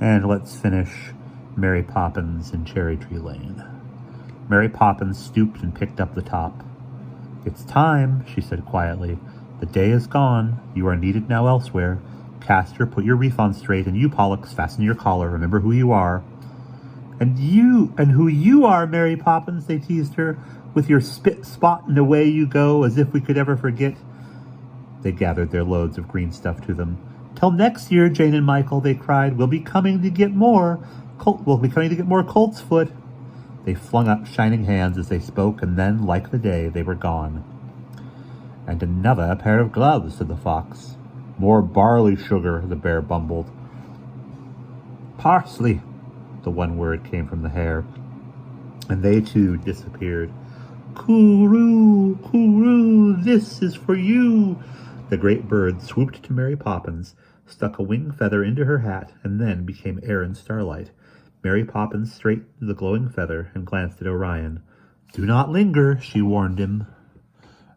And let's finish Mary Poppins in Cherry Tree Lane. Mary Poppins stooped and picked up the top. "It's time," she said quietly. "The day is gone. You are needed now elsewhere. Castor, put your wreath on straight, and you, Pollux, fasten your collar. Remember who you are." And who you are, Mary Poppins," they teased her, "with your spot and away you go, as if we could ever forget." They gathered their loads of green stuff to them. "Till next year, Jane and Michael," they cried, "we'll be coming to get more. We'll be coming to get more colt's foot." They flung up shining hands as they spoke, and then, like the day, they were gone. "And another pair of gloves," said the fox. "More barley sugar," the bear bumbled. "Parsley," the one word came from the hare, and they too disappeared. "Coo-roo, coo-roo, this is for you." The great bird swooped to Mary Poppins, stuck a wing feather into her hat, and then became air and starlight. Mary Poppins straightened the glowing feather and glanced at Orion. "Do not linger," she warned him.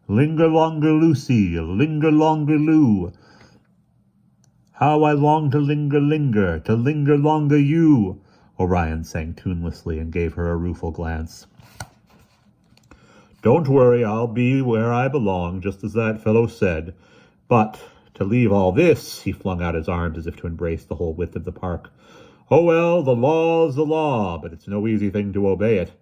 "Linger longer, Lucy, linger longer, Lou. How I long to linger longer you." Orion sang tunelessly and gave her a rueful glance. "Don't worry, I'll be where I belong, just as that fellow said. But to leave all this," he flung out his arms as if to embrace the whole width of the park. "Oh well, the law's the law, but it's no easy thing to obey it."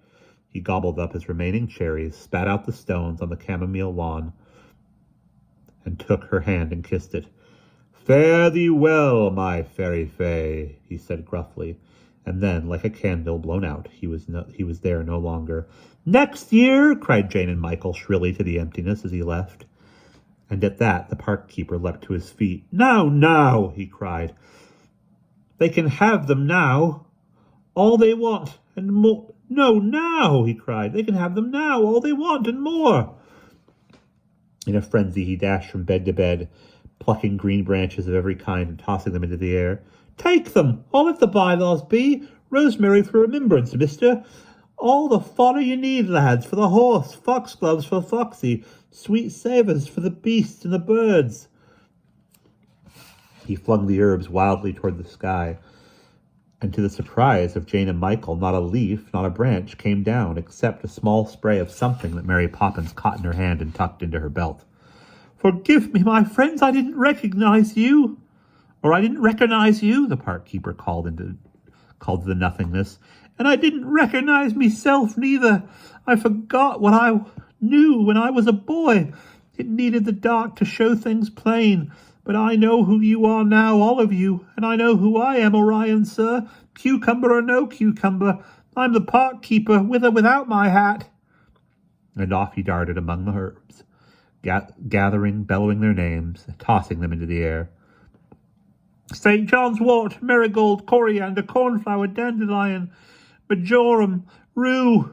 He gobbled up his remaining cherries, spat out the stones on the chamomile lawn, and took her hand and kissed it. "Fare thee well, my fairy fay," he said gruffly, and then, like a candle blown out, he was there no longer. "Next year!" cried Jane and Michael shrilly to the emptiness as he left. And at that the park keeper leapt to his feet. Now, he cried. "They can have them now. All they want and more." "No, now," he cried. "They can have them now. All they want and more." In a frenzy, he dashed from bed to bed, plucking green branches of every kind and tossing them into the air. "Take them! All that the bylaws be! Rosemary for remembrance, mister! All the fodder you need, lads, for the horse, foxgloves for Foxy, sweet savours for the beasts and the birds." He flung the herbs wildly toward the sky, and to the surprise of Jane and Michael, not a leaf, not a branch came down, except a small spray of something that Mary Poppins caught in her hand and tucked into her belt. "Forgive me, my friends, I didn't recognize you." "Or I didn't recognize you," the park keeper called to the nothingness. "And I didn't recognize myself neither. I forgot what I knew when I was a boy. It needed the dark to show things plain. But I know who you are now, all of you, and I know who I am, Orion, sir. Cucumber or no cucumber, I'm the park keeper, with or without my hat." And off he darted among the herbs, gathering, bellowing their names, tossing them into the air. "St. John's wort, marigold, coriander, cornflower, dandelion, majoram, rue."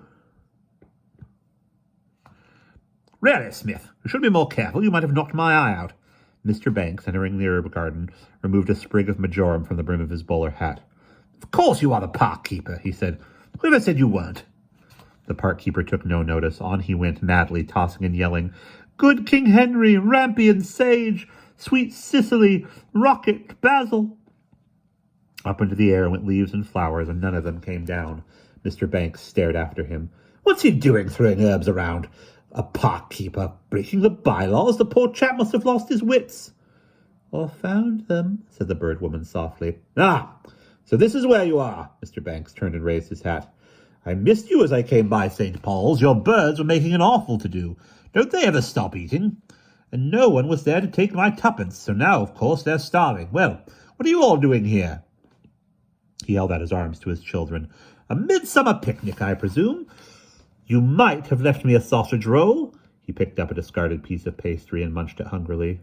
"Really, Smith, you should be more careful. You might have knocked my eye out." Mr. Banks, entering the herb garden, removed a sprig of majoram from the brim of his bowler hat. "Of course you are the park keeper," he said. "Whoever said you weren't?" The park keeper took no notice. On he went madly, tossing and yelling. "Good King Henry, rampion sage, sweet Cicely, rocket, basil." Up into the air went leaves and flowers, and none of them came down. Mr. Banks stared after him. "What's he doing, throwing herbs around? A park keeper, breaking the bylaws? The poor chap must have lost his wits." "Or found them," said the bird woman softly. "Ah, so this is where you are." Mr. Banks turned and raised his hat. "I missed you as I came by St. Paul's. Your birds were making an awful to-do. Don't they ever stop eating? And no one was there to take my tuppence, so now, of course, they're starving. Well, what are you all doing here?" He held out his arms to his children. "A midsummer picnic, I presume? You might have left me a sausage roll." He picked up a discarded piece of pastry and munched it hungrily.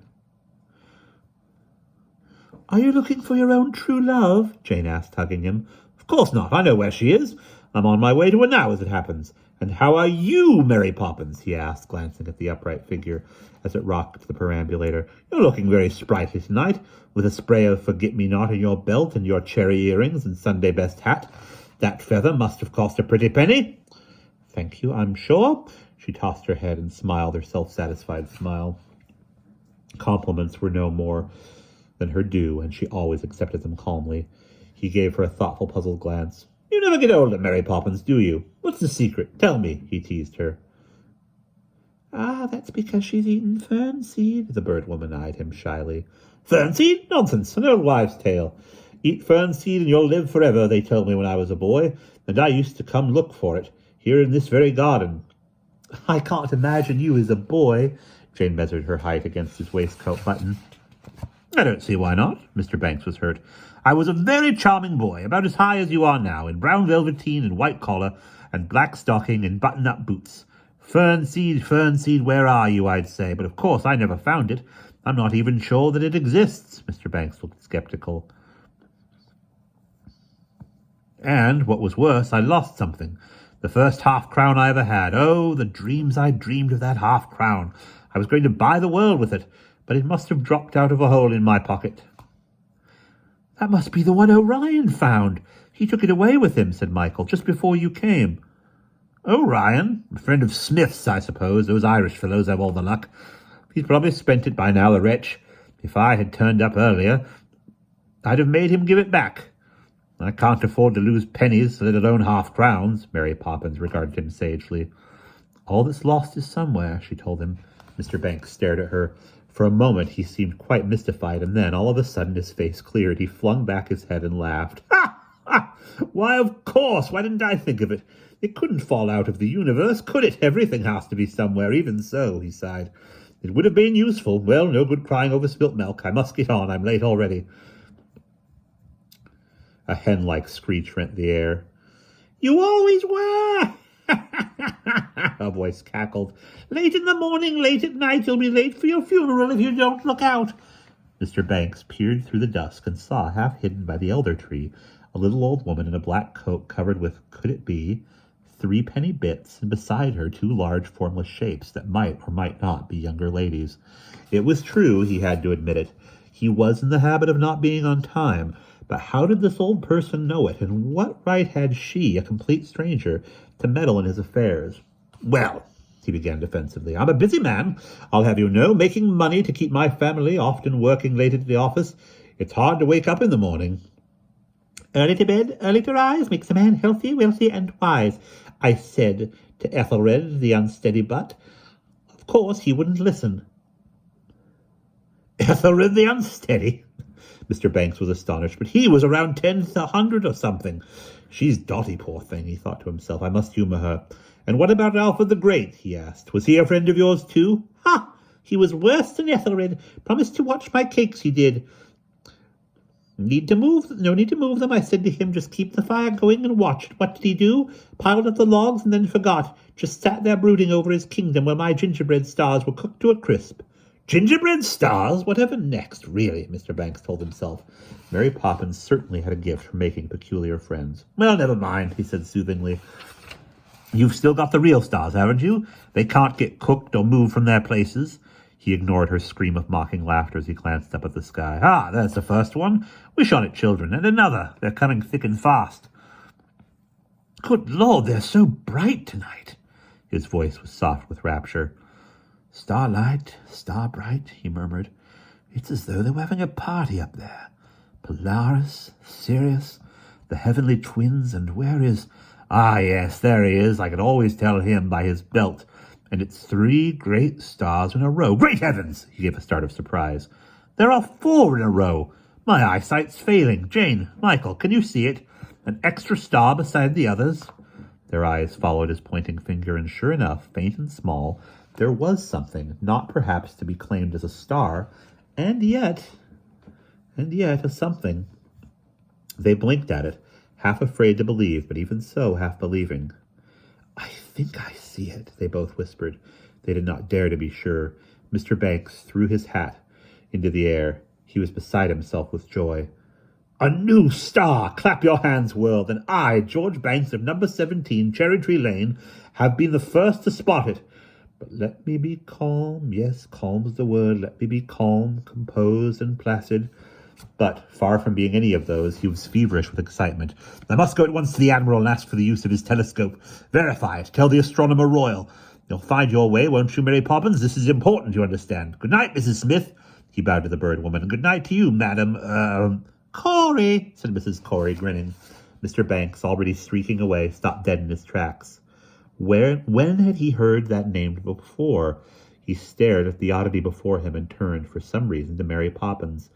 "Are you looking for your own true love?" Jane asked, hugging him. "Of course not. I know where she is. I'm on my way to her now, as it happens. And how are you, Mary Poppins?" he asked, glancing at the upright figure as it rocked the perambulator. "You're looking very sprightly tonight, with a spray of forget-me-not in your belt and your cherry earrings and Sunday best hat. That feather must have cost a pretty penny." "Thank you, I'm sure." She tossed her head and smiled her self-satisfied smile. Compliments were no more than her due, and she always accepted them calmly. He gave her a thoughtful, puzzled glance. You never get older, Mary Poppins, do you? What's the secret? Tell me, he teased her. Ah, that's because she's eaten fern seed. The bird woman eyed him shyly. Fern seed? Nonsense, an old wives' tale. Eat fern seed and you'll live forever, they told me when I was a boy, and I used to come look for it, here in this very garden. I can't imagine you as a boy. Jane measured her height against his waistcoat button. I don't see why not. Mr. Banks was hurt. I was a very charming boy, about as high as you are now, in brown velveteen and white collar, and black stocking and button-up boots. Fern seed, where are you, I'd say, but of course I never found it. I'm not even sure that it exists. Mr. Banks looked skeptical. And, what was worse, I lost something. The first half-crown I ever had. Oh, the dreams I dreamed of that half-crown. I was going to buy the world with it, but it must have dropped out of a hole in my pocket. That must be the one Orion found. He took it away with him, said Michael, just before you came. Orion? A friend of Smith's, I suppose. Those Irish fellows have all the luck. He's probably spent it by now, the wretch. If I had turned up earlier, I'd have made him give it back. I can't afford to lose pennies, let alone half-crowns. Mary Poppins regarded him sagely. All that's lost is somewhere, she told him. Mr. Banks stared at her. For a moment he seemed quite mystified, and then, all of a sudden, his face cleared. He flung back his head and laughed. Ha! Ha! Why, of course! Why didn't I think of it? It couldn't fall out of the universe, could it? Everything has to be somewhere, even so, he sighed. It would have been useful. Well, no good crying over spilt milk. I must get on. I'm late already. A hen-like screech rent the air. You always were! A voice cackled. Late in the morning, late at night, you'll be late for your funeral if you don't look out. Mr. Banks peered through the dusk and saw, half hidden by the elder tree, a little old woman in a black coat covered with, could it be, 3-penny bits, and beside her 2 large formless shapes that might or might not be younger ladies. It was true, he had to admit it. He was in the habit of not being on time, but how did this old person know it, and what right had she, a complete stranger, to meddle in his affairs? Well, he began defensively, I'm a busy man, I'll have you know, making money to keep my family, often working late at the office. It's hard to wake up in the morning. Early to bed, early to rise, makes a man healthy, wealthy, and wise, I said to Ethelred, the unsteady butt. Of course, he wouldn't listen. Ethelred the unsteady? Mr. Banks was astonished, but he was around 10 to 100 or something. She's dotty, poor thing, he thought to himself. I must humor her. And what about Alfred the Great, he asked. Was he a friend of yours, too? Ha! He was worse than Ethelred. Promised to watch my cakes, he did. No need to move them, I said to him. Just keep the fire going and watch it. What did he do? Piled up the logs and then forgot. Just sat there brooding over his kingdom while my gingerbread stars were cooked to a crisp. Gingerbread stars? Whatever next, really, Mr. Banks told himself. Mary Poppins certainly had a gift for making peculiar friends. Well, never mind, he said soothingly. You've still got the real stars, haven't you? They can't get cooked or moved from their places. He ignored her scream of mocking laughter as he glanced up at the sky. Ah, there's the first one. Wish on it, children. And another. They're coming thick and fast. Good Lord, they're so bright tonight. His voice was soft with rapture. Starlight, star bright, he murmured. It's as though they were having a party up there. Polaris, Sirius, the heavenly twins, and where is... Ah, yes, there he is. I could always tell him by his belt. And it's 3 great stars in a row. Great heavens! He gave a start of surprise. There are 4 in a row. My eyesight's failing. Jane, Michael, can you see it? An extra star beside the others? Their eyes followed his pointing finger, and sure enough, faint and small, there was something, not perhaps to be claimed as a star, and yet a something. They blinked at it, half afraid to believe, but even so, half believing. I think I see it, they both whispered. They did not dare to be sure. Mr. Banks threw his hat into the air. He was beside himself with joy. A new star! Clap your hands, world, and I, George Banks of number 17, Cherry Tree Lane, have been the first to spot it. But let me be calm. Yes, calm's the word. Let me be calm, composed, and placid. But, far from being any of those, he was feverish with excitement. I must go at once to the Admiral and ask for the use of his telescope. Verify it. Tell the Astronomer Royal. You'll find your way, won't you, Mary Poppins? This is important, you understand. Good night, Mrs. Smith. He bowed to the bird woman. And good night to you, madam, Corey, said Mrs. Corey, grinning. Mr. Banks, already streaking away, stopped dead in his tracks. When had he heard that name before? He stared at the oddity before him and turned, for some reason, to Mary Poppins.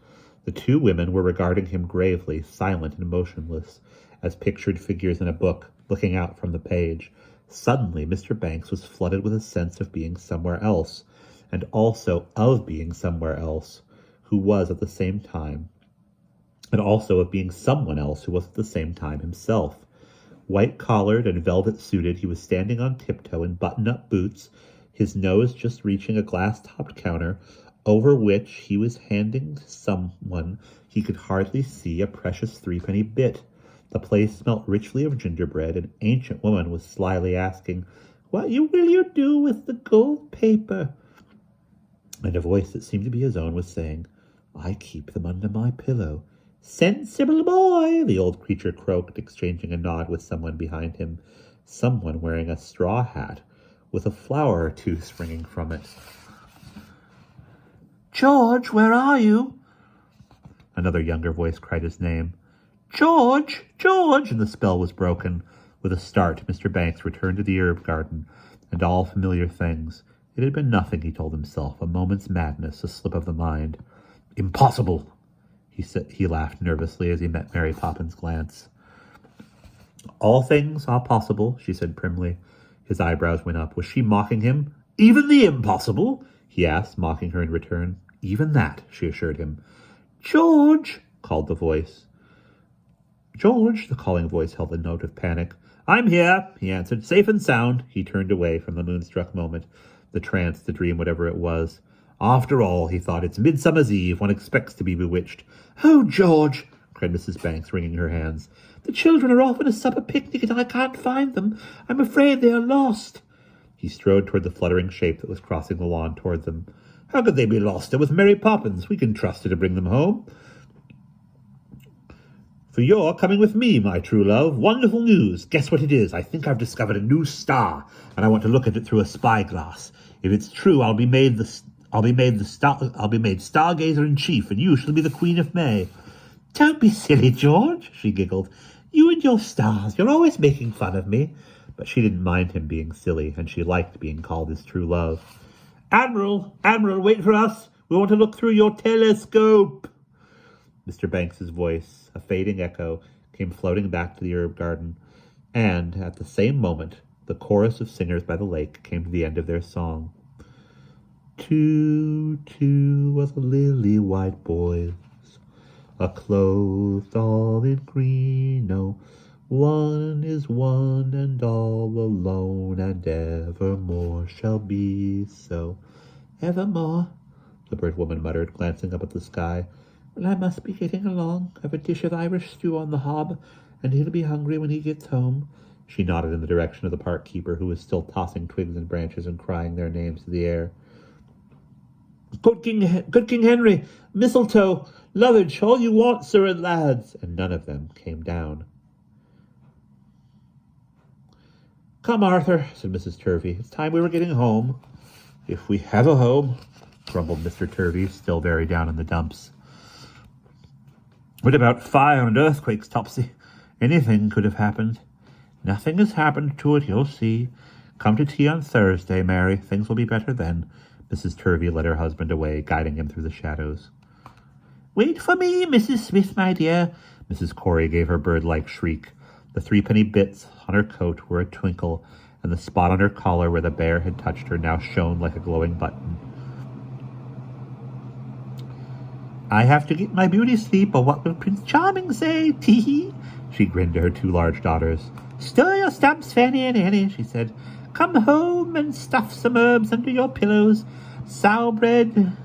The two women were regarding him gravely, silent and motionless, as pictured figures in a book, looking out from the page. Suddenly, Mr. Banks was flooded with a sense of being somewhere else, and also of being somewhere else, who was at the same time, and also of being someone else who was at the same time himself. White-collared and velvet-suited, he was standing on tiptoe in button-up boots, his nose just reaching a glass-topped counter, over which he was handing to someone he could hardly see a precious threepenny bit. The place smelt richly of gingerbread. An ancient woman was slyly asking, "What will you do with the gold paper?" And a voice that seemed to be his own was saying, "I keep them under my pillow." "Sensible boy," the old creature croaked, exchanging a nod with someone behind him, someone wearing a straw hat with a flower or two springing from it. "George, where are you?" Another younger voice cried his name. "George! George!" And the spell was broken. With a start, Mr. Banks returned to the herb garden and all familiar things. It had been nothing, he told himself, a moment's madness, a slip of the mind. "Impossible!" He laughed nervously as he met Mary Poppins' glance. "All things are possible," she said primly. His eyebrows went up. Was she mocking him? "Even the impossible?" he asked, mocking her in return. "Even that," she assured him. "George!" called the voice. "George!" The calling voice held a note of panic. "I'm here," he answered, "safe and sound." He turned away from the moonstruck moment, the trance, the dream, whatever it was. After all, he thought, it's Midsummer's Eve. One expects to be bewitched. "Oh, George!" cried Mrs. Banks, wringing her hands. "The children are off on a supper picnic and I can't find them. I'm afraid they are lost." He strode toward the fluttering shape that was crossing the lawn toward them. "How could they be lost? They're with Mary Poppins. We can trust her to bring them home. For you're coming with me, my true love. Wonderful news. Guess what it is? I think I've discovered a new star, and I want to look at it through a spyglass. If it's true, I'll be made stargazer in chief, and you shall be the Queen of May." "Don't be silly, George," she giggled. "You and your stars. You're always making fun of me." But she didn't mind him being silly, and she liked being called his true love. Admiral, wait for us. We want to look through your telescope." Mr. Banks's voice, a fading echo, came floating back to the herb garden, and at the same moment the chorus of singers by the lake came to the end of their song. "Two, two was a lily-white boys, a-clothed all in green, oh, one is one and all alone, and evermore shall be so." "Evermore," the bird woman muttered, glancing up at the sky. "Well, I must be getting along. I've a dish of Irish stew on the hob, and he'll be hungry when he gets home." She nodded in the direction of the park keeper, who was still tossing twigs and branches and crying their names to the air. Good King Henry, mistletoe, lovage, all you want, sir and lads." And none of them came down. "Come, Arthur," said Mrs. Turvey. "It's time we were getting home." "If we have a home," grumbled Mr. Turvey, still very down in the dumps. "What about fire and earthquakes, Topsy? Anything could have happened." "Nothing has happened to it, you'll see. Come to tea on Thursday, Mary. Things will be better then." Mrs. Turvey led her husband away, guiding him through the shadows. "Wait for me, Mrs. Smith, my dear." Mrs. Corey gave her bird-like shriek. The threepenny bits on her coat were a twinkle, and the spot on her collar where the bear had touched her now shone like a glowing button. "I have to get my beauty sleep, or what will Prince Charming say? Tee-hee." She grinned to her two large daughters. "Stir your stumps, Fanny and Annie," she said. "Come home and stuff some herbs under your pillows. Sow bread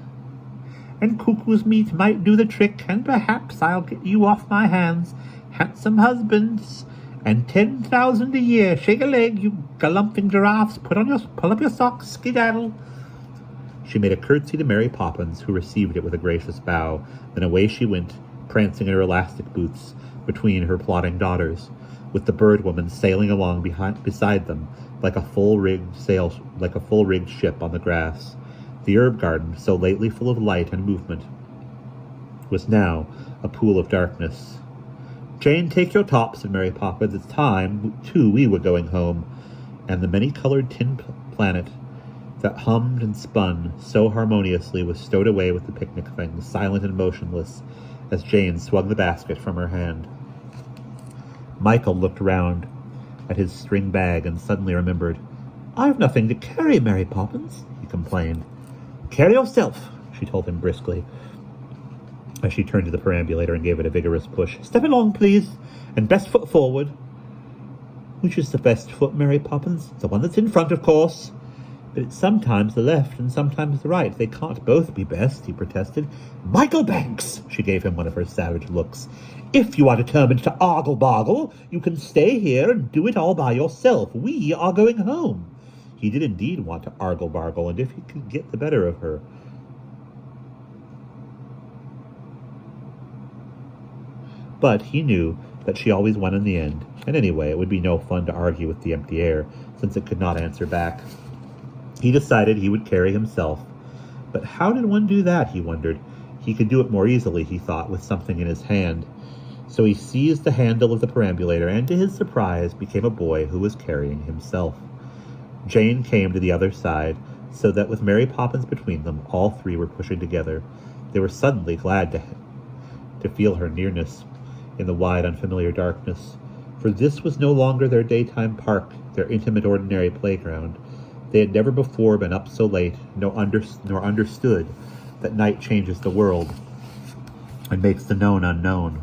and cuckoo's meat might do the trick, and perhaps I'll get you off my hands. Handsome husbands, and 10,000 a year. Shake a leg, you galumphing giraffes. Pull up your socks, skedaddle." She made a curtsy to Mary Poppins, who received it with a gracious bow. Then away she went, prancing in her elastic boots, between her plodding daughters, with the bird woman sailing along beside them like a full-rigged ship on the grass. The herb garden, so lately full of light and movement, was now a pool of darkness. "Jane, take your top," said Mary Poppins. "It's time, too, we were going home." And the many-colored tin planet that hummed and spun so harmoniously was stowed away with the picnic things, silent and motionless, as Jane swung the basket from her hand. Michael looked round at his string bag and suddenly remembered. "I've nothing to carry, Mary Poppins," he complained. "Carry yourself," she told him briskly, as she turned to the perambulator and gave it a vigorous push. "Step along, please, and best foot forward." "Which is the best foot, Mary Poppins?" "The one that's in front, of course." "But it's sometimes the left and sometimes the right. They can't both be best," he protested. "Michael Banks!" She gave him one of her savage looks. "If you are determined to argle-bargle, you can stay here and do it all by yourself. We are going home." He did indeed want to argle-bargle, and if he could get the better of her. But he knew that she always won in the end, and anyway, it would be no fun to argue with the empty air, since it could not answer back. He decided he would carry himself. But how did one do that, he wondered. He could do it more easily, he thought, with something in his hand. So he seized the handle of the perambulator and, to his surprise, became a boy who was carrying himself. Jane came to the other side, so that with Mary Poppins between them, all three were pushing together. They were suddenly glad to feel her nearness in the wide, unfamiliar darkness, for this was no longer their daytime park, their intimate, ordinary playground. They had never before been up so late, nor understood that night changes the world and makes the known unknown.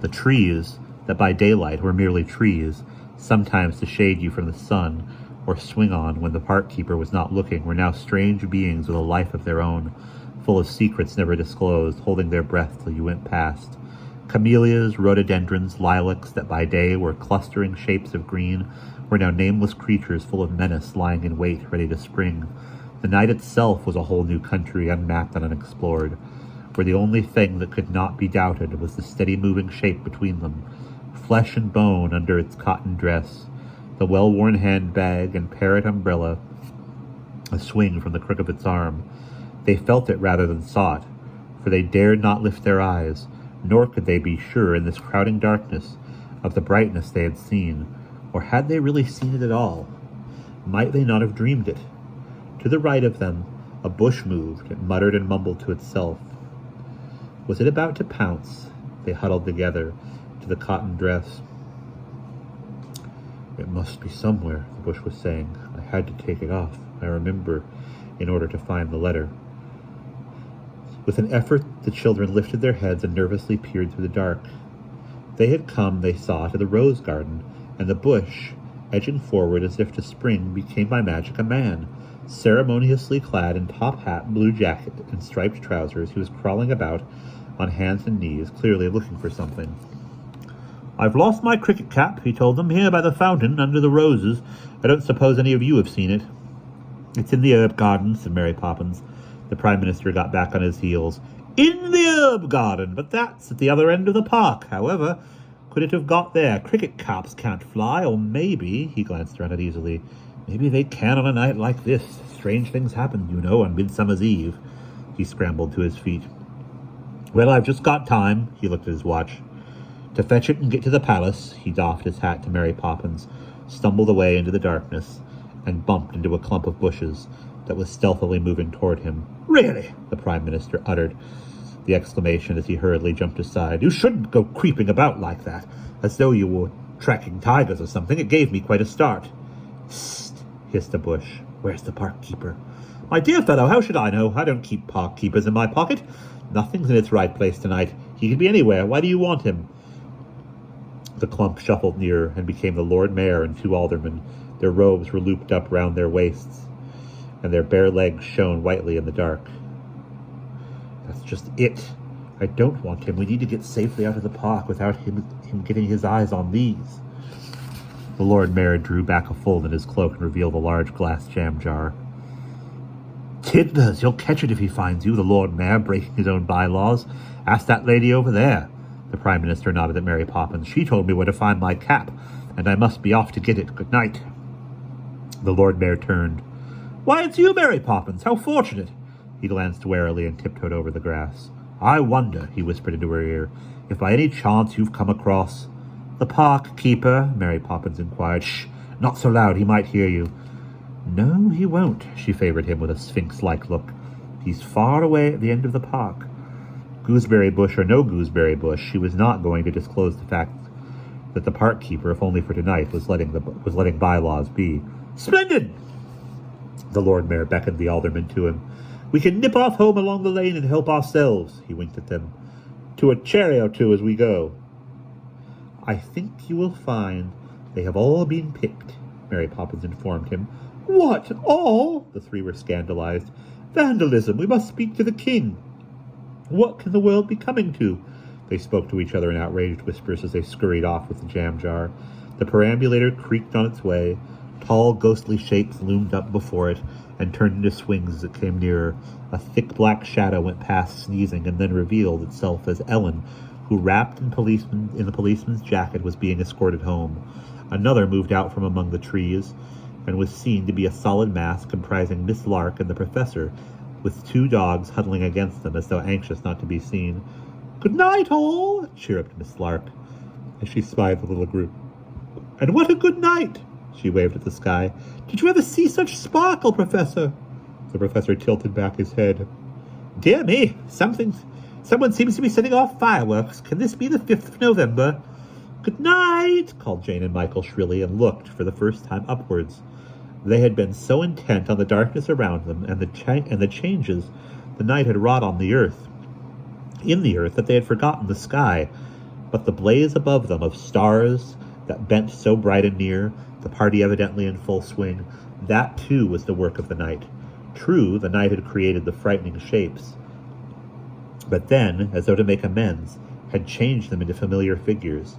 The trees, that by daylight were merely trees, sometimes to shade you from the sun, or swing on when the park keeper was not looking, were now strange beings with a life of their own, full of secrets never disclosed, holding their breath till you went past. Camellias, rhododendrons, lilacs that by day were clustering shapes of green, were now nameless creatures full of menace, lying in wait, ready to spring. The night itself was a whole new country, unmapped and unexplored, where the only thing that could not be doubted was the steady moving shape between them, flesh and bone under its cotton dress, the well-worn handbag and parrot umbrella a swing from the crook of its arm. They felt it rather than saw it, for they dared not lift their eyes, nor could they be sure in this crowding darkness of the brightness they had seen, or had they really seen it at all? Might they not have dreamed it? To the right of them, a bush moved. It muttered and mumbled to itself. Was it about to pounce? They huddled together to the cotton dress. "It must be somewhere," the bush was saying. "I had to take it off, I remember, in order to find the letter." With an effort, the children lifted their heads and nervously peered through the dark. They had come, they saw, to the rose garden, and the bush, edging forward as if to spring, became by magic a man. Ceremoniously clad in top hat, blue jacket, and striped trousers, he was crawling about on hands and knees, clearly looking for something. "I've lost my cricket cap," he told them, "here by the fountain, under the roses. I don't suppose any of you have seen it." "It's in the herb garden," said Mary Poppins. The Prime Minister got back on his heels. "In the herb garden, but that's at the other end of the park. However, could it have got there? Cricket caps can't fly, or maybe," he glanced around uneasily, "maybe they can on a night like this. Strange things happen, you know, on Midsummer's Eve." He scrambled to his feet. "Well, I've just got time," he looked at his watch, "to fetch it and get to the palace." He doffed his hat to Mary Poppins, stumbled away into the darkness, and bumped into a clump of bushes that was stealthily moving toward him. "Really?" the Prime Minister uttered the exclamation as he hurriedly jumped aside. "You shouldn't go creeping about like that, as though you were tracking tigers or something. It gave me quite a start." "Sst," hissed a bush. "Where's the park keeper?" "My dear fellow, how should I know? I don't keep park keepers in my pocket. Nothing's in its right place tonight. He could be anywhere. Why do you want him?" The clump shuffled nearer and became the Lord Mayor and 2 aldermen. Their robes were looped up round their waists, and their bare legs shone whitely in the dark. "That's just it. I don't want him. We need to get safely out of the park without him getting his eyes on these." The Lord Mayor drew back a fold in his cloak and revealed a large glass jam jar. "Tiddlers, you'll catch it if he finds you, the Lord Mayor, breaking his own bylaws. Ask that lady over there." The Prime Minister nodded at Mary Poppins. "She told me where to find my cap, and I must be off to get it. Good night." The Lord Mayor turned. "Why, it's you, Mary Poppins. How fortunate." He glanced warily and tiptoed over the grass. I wonder, he whispered into her ear, if by any chance you've come across... The park keeper? Mary Poppins inquired. Shh, not so loud, he might hear you. No, he won't, she favored him with a sphinx-like look. He's far away at the end of the park. Gooseberry bush or no gooseberry bush, she was not going to disclose the fact that the park keeper, if only for tonight, was letting bylaws be. Splendid! The Lord Mayor beckoned the aldermen to him. We can nip off home along the lane and help ourselves, he winked at them. To a cherry or two as we go. I think you will find they have all been picked, Mary Poppins informed him. What, all? The three were scandalized. Vandalism, we must speak to the king. What can the world be coming to? They spoke to each other in outraged whispers as they scurried off with the jam jar. The perambulator creaked on its way. Tall, ghostly shapes loomed up before it and turned into swings as it came nearer. A thick black shadow went past, sneezing, and then revealed itself as Ellen, who, wrapped in the policeman's jacket, was being escorted home. Another moved out from among the trees and was seen to be a solid mass comprising Miss Lark and the professor, with two dogs huddling against them as though anxious not to be seen. Good night, all, chirruped Miss Lark as she spied the little group. And what a good night, she waved at the sky. Did you ever see such sparkle, Professor? The professor tilted back his head. Dear me, someone seems to be setting off fireworks. Can this be the 5th of November? Good night, called Jane and Michael shrilly, and looked for the first time upwards. They had been so intent on the darkness around them and the changes the night had wrought in the earth, that they had forgotten the sky. But the blaze above them of stars that bent so bright and near, the party evidently in full swing, that too was the work of the night. True, the night had created the frightening shapes, but then, as though to make amends, had changed them into familiar figures.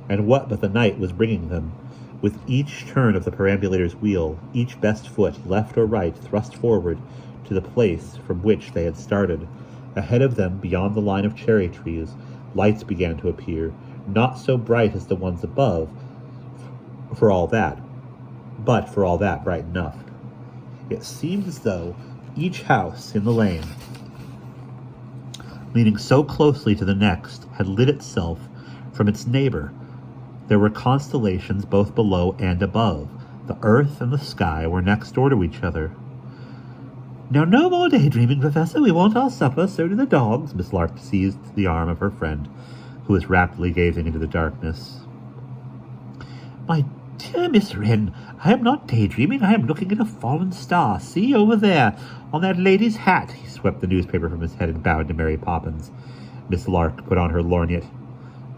And what but the night was bringing them? With each turn of the perambulator's wheel, each best foot, left or right, thrust forward to the place from which they had started. Ahead of them, beyond the line of cherry trees, lights began to appear, not so bright as the ones above, but for all that bright enough. It seemed as though each house in the lane, leaning so closely to the next, had lit itself from its neighbor. There were constellations both below and above. The earth and the sky were next door to each other. Now, no more daydreaming, Professor. We want our supper, so do the dogs. Miss Lark seized the arm of her friend, who was rapidly gazing into the darkness. My dear Miss Wren, I am not daydreaming. I am looking at a fallen star. See, over there, on that lady's hat. He swept the newspaper from his head and bowed to Mary Poppins. Miss Lark put on her lorgnette.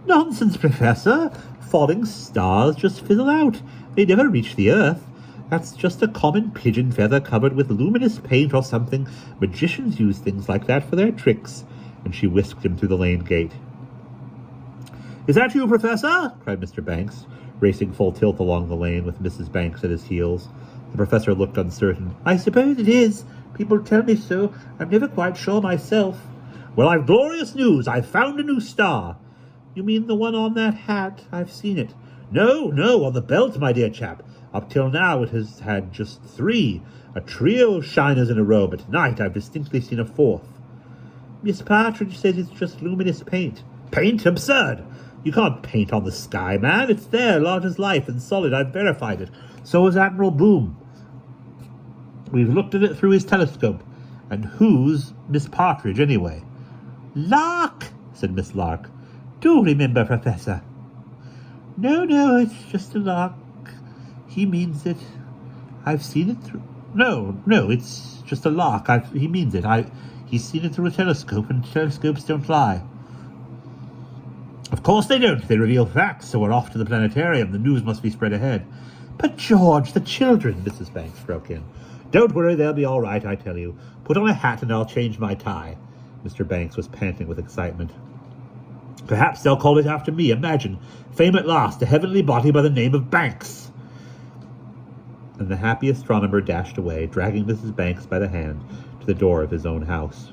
Nonsense, Professor. Falling stars just fizzle out. They never reach the earth. That's just a common pigeon feather covered with luminous paint or something. Magicians use things like that for their tricks. And she whisked him through the lane gate. Is that you, Professor? Cried Mr. Banks, racing full tilt along the lane with Mrs. Banks at his heels. The professor looked uncertain. I suppose it is. People tell me so. I'm never quite sure myself. Well, I've glorious news. I've found a new star. You mean the one on that hat? I've seen it. No, on the belt, my dear chap. Up till now it has had just 3, a trio of shiners in a row, but tonight I've distinctly seen a 4th. Miss Partridge says it's just luminous paint. Paint? Absurd! You can't paint on the sky, man. It's there, large as life and solid. I've verified it. So has Admiral Boom. We've looked at it through his telescope. And who's Miss Partridge, anyway? Lark, said Miss Lark. Do remember, Professor. No, it's just a lark. He means it. I've seen it through... No, it's just a lark. He means it. He's seen it through a telescope, and telescopes don't lie. Of course they don't. They reveal facts, so we're off to the planetarium. The news must be spread ahead. But, George, the children, Mrs. Banks broke in. Don't worry, they'll be all right, I tell you. Put on a hat and I'll change my tie. Mr. Banks was panting with excitement. Perhaps they'll call it after me. Imagine. Fame at last. A heavenly body by the name of Banks. And the happy astronomer dashed away, dragging Mrs. Banks by the hand to the door of his own house.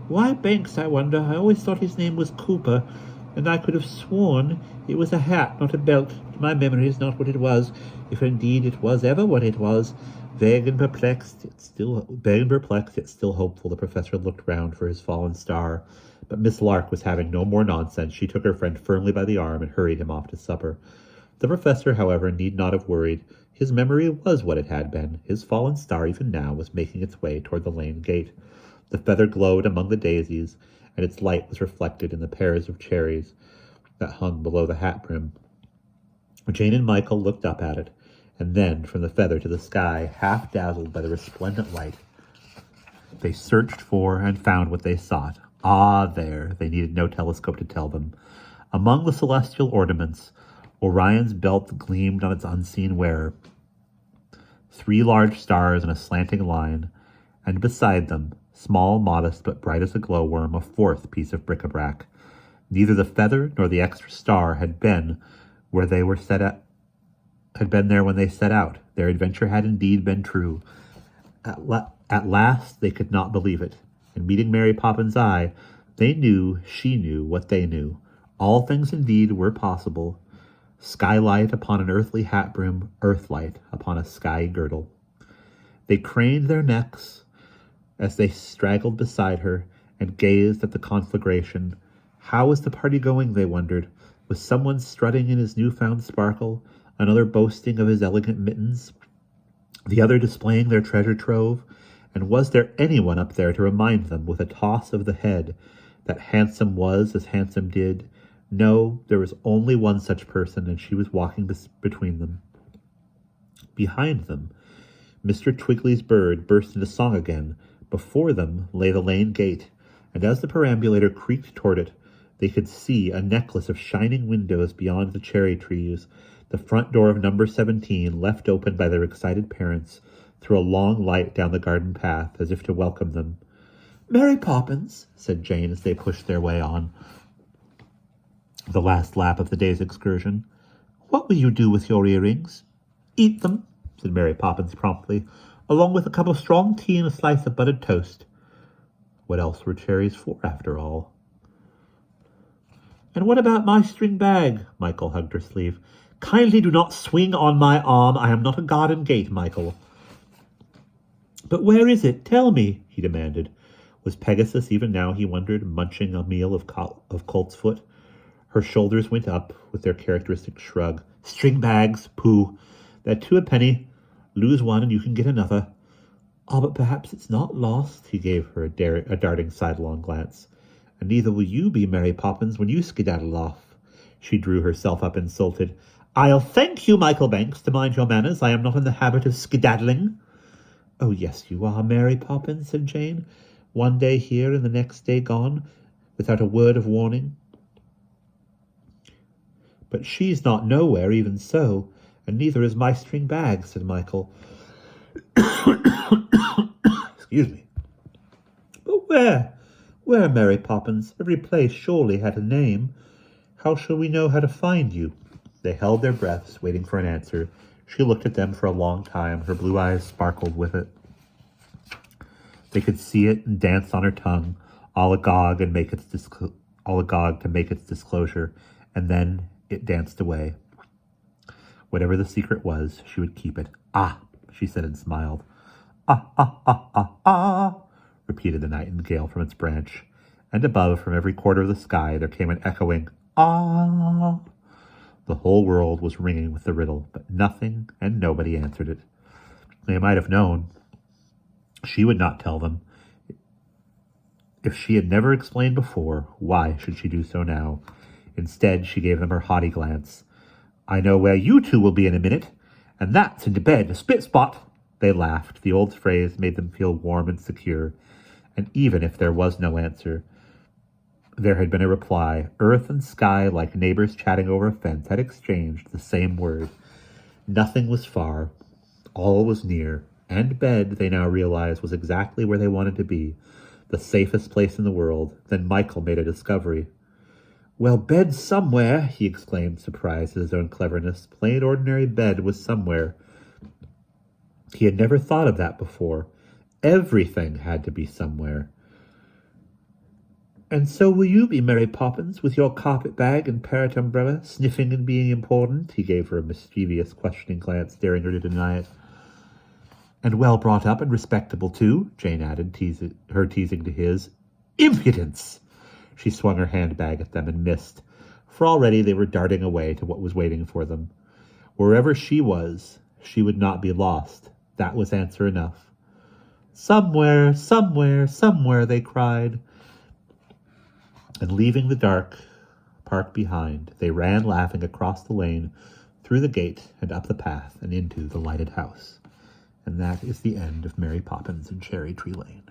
Why Banks, I wonder? I always thought his name was Cooper, and I could have sworn it was a hat, not a belt. My memory is not what it was, if indeed it was ever what it was. Vague and perplexed, yet still hopeful, the professor looked round for his fallen star. But Miss Lark was having no more nonsense. She took her friend firmly by the arm and hurried him off to supper. The professor, however, need not have worried. His memory was what it had been. His fallen star, even now, was making its way toward the lane gate. The feather glowed among the daisies, and its light was reflected in the pears of cherries that hung below the hat brim. Jane and Michael looked up at it, and then from the feather to the sky, half dazzled by the resplendent light. They searched for and found what they sought. Ah, there, they needed no telescope to tell them. Among the celestial ornaments, Orion's belt gleamed on its unseen wearer. 3 large stars in a slanting line, and beside them, small, modest, but bright as a glowworm, a 4th piece of bric-a-brac. Neither the feather nor the extra star had been where they were had been there when they set out. Their adventure had indeed been true. At last they could not believe it. And meeting Mary Poppins' eye, they knew she knew what they knew. All things indeed were possible. Skylight upon an earthly hat brim, earthlight upon a sky girdle. They craned their necks as they straggled beside her and gazed at the conflagration. How was the party going, they wondered? Was someone strutting in his newfound sparkle, another boasting of his elegant mittens, the other displaying their treasure trove? And was there anyone up there to remind them, with a toss of the head, that handsome was as handsome did? No, there was only one such person, and she was walking between them. Behind them, Mr. Twiggly's bird burst into song again. Before them lay the lane gate, and as the perambulator creaked toward it, they could see a necklace of shining windows beyond the cherry trees. The front door of number 17, left open by their excited parents, threw a long light down the garden path, as if to welcome them. "Mary Poppins," said Jane as they pushed their way on the last lap of the day's excursion. "What will you do with your earrings?" "Eat them," said Mary Poppins promptly, "along with a cup of strong tea and a slice of buttered toast." What else were cherries for, after all? "And what about my string bag?" Michael hugged her sleeve. "Kindly do not swing on my arm. I am not a garden gate, Michael." "But where is it? Tell me," he demanded. Was Pegasus, even now, he wondered, munching a meal of colt's foot? Her shoulders went up with their characteristic shrug. "String bags, pooh. They're 2 a penny. Lose one and you can get another." "Ah, but perhaps it's not lost." He gave her a darting sidelong glance. "And neither will you be, Mary Poppins, when you skedaddle off." She drew herself up insulted. "I'll thank you, Michael Banks, to mind your manners. I am not in the habit of skedaddling." "Oh, yes, you are, Mary Poppins," said Jane. "One day here and the next day gone, without a word of warning." "But she's not nowhere, even so, and neither is my string bag," said Michael. Excuse me. "But where? Where, Mary Poppins? Every place surely had a name. How shall we know how to find you?" They held their breaths, waiting for an answer. She looked at them for a long time. Her blue eyes sparkled with it. They could see it and dance on her tongue, all agog to make its disclosure, and then it danced away. Whatever the secret was, she would keep it. "Ah," she said and smiled. "Ah, ah, ah, ah, ah," repeated the nightingale from its branch, and above, from every quarter of the sky, there came an echoing "ah." The whole world was ringing with the riddle, but nothing and nobody answered it. They might have known. She would not tell them. If she had never explained before, why should she do so now? Instead, she gave them her haughty glance. "I know where you 2 will be in a minute, and that's into bed, a spit spot." They laughed. The old phrase made them feel warm and secure, and even if there was no answer, there had been a reply. Earth and sky, like neighbors chatting over a fence, had exchanged the same word. Nothing was far. All was near. And bed, they now realized, was exactly where they wanted to be, the safest place in the world. Then Michael made a discovery. "Well, bed's somewhere," he exclaimed, surprised at his own cleverness. Plain ordinary bed was somewhere. He had never thought of that before. Everything had to be somewhere. "And so will you be, Mary Poppins, with your carpet bag and parrot umbrella, sniffing and being important?" He gave her a mischievous, questioning glance, daring her to deny it. And well brought up and respectable, too, Jane added, teasing to his. Impudence! She swung her handbag at them and missed, for already they were darting away to what was waiting for them. Wherever she was, she would not be lost. That was answer enough. Somewhere, somewhere, somewhere, they cried. And leaving the dark park behind, they ran laughing across the lane, through the gate and up the path and into the lighted house. And that is the end of Mary Poppins and Cherry Tree Lane.